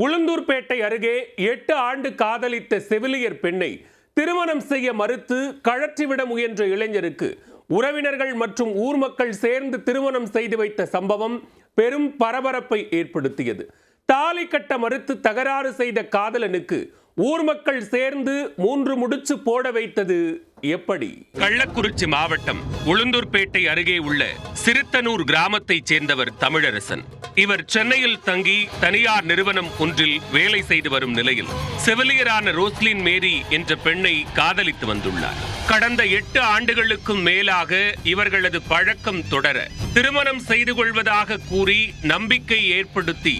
உளுந்தூர்பேட்டை அருகே 8 ஆண்டு காதலித்த செவிலியர் பெண்ணை திருமணம் செய்ய மறுத்து கழற்றிவிட முயன்ற இளைஞருக்கு உறவினர்கள் மற்றும் ஊர் மக்கள் சேர்ந்து திருமணம் செய்து வைத்த சம்பவம் பெரும் பரபரப்பை ஏற்படுத்தியது. தாலி கட்ட மறுத்து தகராறு செய்த காதலனுக்கு ஊர் மக்கள் சேர்ந்து 3 முடிச்சு போட வைத்தது எப்படி? கள்ளக்குறிச்சி மாவட்டம் உளுந்தூர்பேட்டை அருகே உள்ள சிறுத்தனூர் கிராமத்தைச் சேர்ந்தவர் தமிழரசன். இவர் சென்னையில் தங்கி தனியார் நிறுவனம் ஒன்றில் வேலை செய்து வரும் நிலையில் செவிலியரான ரோஸ்லின் மேரி என்ற பெண்ணை காதலித்து வந்துள்ளார். கடந்த 8 ஆண்டுகளுக்கும் மேலாக இவர்களது பழக்கம் தொடர திருமணம் செய்து கொள்வதாக கூறி நம்பிக்கை ஏற்படுத்தி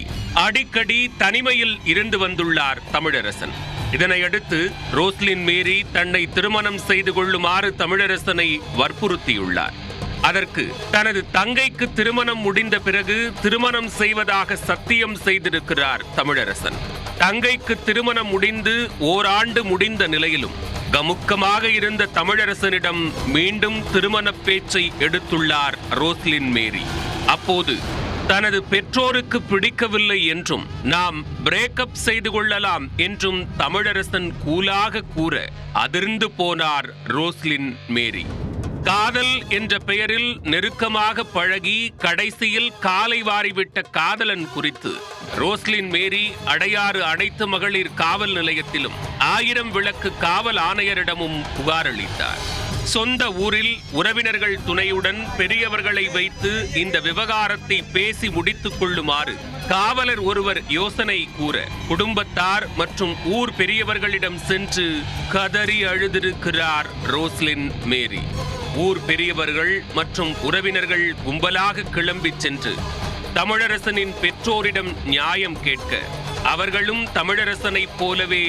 அடிக்கடி தனிமையில் இருந்து வந்துள்ளார் தமிழரசன். இதனையடுத்து ரோஸ்லின் மேரி தன்னை திருமணம் செய்து கொள்ளுமாறு தமிழரசனை வற்புறுத்தியுள்ளார். அதற்கு தனது தங்கைக்கு திருமணம் முடிந்த பிறகு திருமணம் செய்வதாக சத்தியம் செய்திருக்கிறார் தமிழரசன். தங்கைக்கு திருமணம் முடிந்து ஓராண்டு முடிந்த நிலையிலும் கமுக்கமாக இருந்த தமிழரசனிடம் மீண்டும் திருமண பேச்சை எடுத்துள்ளார் ரோஸ்லின் மேரி. அப்போது தனது பெற்றோருக்கு பிடிக்கவில்லை என்றும் நாம் பிரேக்கப் செய்து கொள்ளலாம் என்றும் தமிழரசன் கூலாக கூற அதிர்ந்து போனார் ரோஸ்லின் மேரி. காதல் என்ற பெயரில் நெருக்கமாக பழகி கடைசியில் காலை வாரிவிட்ட காதலன் குறித்து ரோஸ்லின் மேரி அடையாறு அனைத்து மகளிர் காவல் நிலையத்திலும் 1000 விளக்கு காவல் ஆணையரிடமும் புகார் அளித்தார். சொந்த ஊரில் உறவினர்கள் துணையுடன் பெரியவர்களை வைத்து இந்த விவகாரத்தை பேசி முடித்துக் கொள்ளுமாறு காவலர் ஒருவர் யோசனை கூற குடும்பத்தார் மற்றும் ஊர் பெரியவர்களிடம் சென்று கதறி அழுதிருக்கிறார் ரோஸ்லின் மேரி. ஊர் பெரியவர்கள் மற்றும் உறவினர்கள் கும்பலாக கிளம்பி சென்று தமிழரசனின் பெற்றோரிடம் நியாயம் கேட்க அவர்களும் தமிழரசனைப் போலவே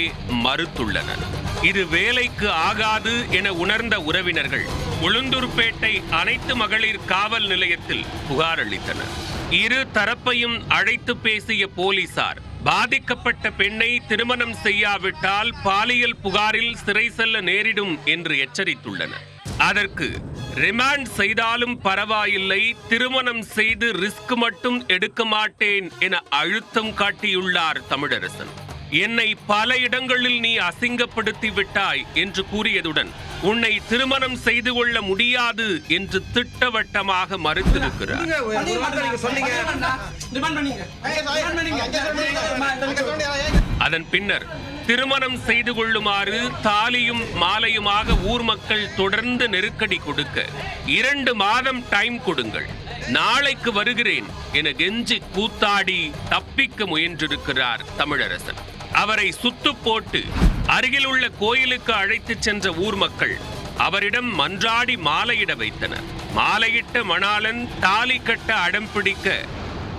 மறுத்துள்ளனர். இது வேலைக்கு ஆகாது என உணர்ந்த உறவினர்கள் உளுந்தூர்பேட்டை அனைத்து மகளிர் காவல் நிலையத்தில் புகார் அளித்தனர். இரு தரப்பையும் அழைத்து பேசிய போலீசார் பாதிக்கப்பட்ட பெண்ணை திருமணம் செய்யாவிட்டால் பாலியல் புகாரில் சிறை செல்ல நேரிடும் என்று எச்சரித்துள்ளனர். அதற்கு ரிமாண்ட் செய்தாலும் பரவாயில்லை, திருமணம் செய்து ரிஸ்க் மட்டும் எடுக்க மாட்டேன் என அழுத்தம் காட்டியுள்ளார் தமிழரசன். என்னை பல இடங்களில் நீ அசிங்கப்படுத்தி விட்டாய் என்று கூறியதுடன் உன்னை திருமணம் செய்து கொள்ள முடியாது என்று திட்டவட்டமாக மறுத்திருக்கிறார். அதன் பின்னர் திருமணம் செய்து கொள்ளுமாறு தாலியும் மாலையுமாக ஊர் மக்கள் தொடர்ந்து நெருக்கடி கொடுக்க 2 மாதம் டைம் கொடுங்கள், நாளைக்கு வருகிறேன் என கெஞ்சி கூத்தாடி தப்பிக்க முயன்றிருக்கிறார் தமிழரசன். அவரை சுத்து போட்டு அருகில் உள்ள கோயிலுக்கு அழைத்துச் சென்ற ஊர் மக்கள் அவரிடம் மன்றாடி மாலையிட வைத்தனர். மாலையிட்ட மணாளன் தாலி கட்ட அடம் பிடிக்க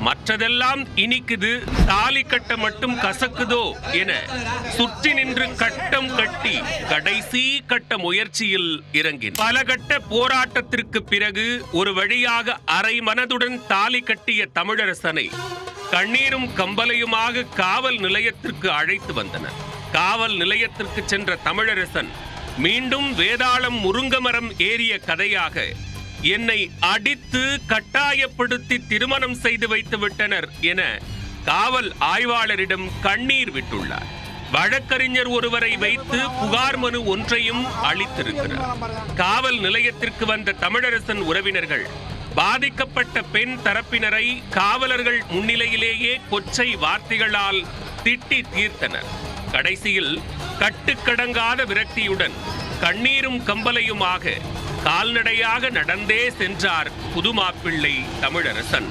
மற்றதெல்லாம் இனிக்குது, தாலி கட்ட மட்டும் கசக்குதோ என சுற்றி நின்று கட்டம் கட்டி கடைசி கட்ட முயற்சியில் இறங்கினார். பல கட்ட போராட்டத்திற்கு பிறகு ஒரு வழியாக அரை மனதுடன் தாலி கட்டிய தமிழரசனை கண்ணீரும் கம்பலையுமாக காவல் நிலையத்திற்கு அழைத்து வந்தனர். காவல் நிலையத்திற்கு சென்ற தமிழரசன் மீண்டும் வேதாளம் முருங்கமரம் ஏறிய கதையாக என்னை அடித்து கட்டாயப்படுத்தி திருமணம் செய்து வைத்து விட்டனர் என காவல் ஆய்வாளரிடம் கண்ணீர் விட்டுள்ளார். வழக்கறிஞர் ஒருவரை வைத்து புகார் மனு ஒன்றையும் அளித்திருக்கிறார். காவல் நிலையத்திற்கு வந்த தமிழரசன் உறவினர்கள் பாதிக்கப்பட்ட பெண் தரப்பினரை காவலர்கள் முன்னிலையிலேயே கொச்சை வார்த்தைகளால் திட்டி தீர்த்தனர். கடைசியில் கட்டுக்கடங்காத விரக்தியுடன் கண்ணீரும் கம்பலையுமாக கால்நடையாக நடந்தே சென்றார் புதுமாப்பிள்ளை தமிழரசன்.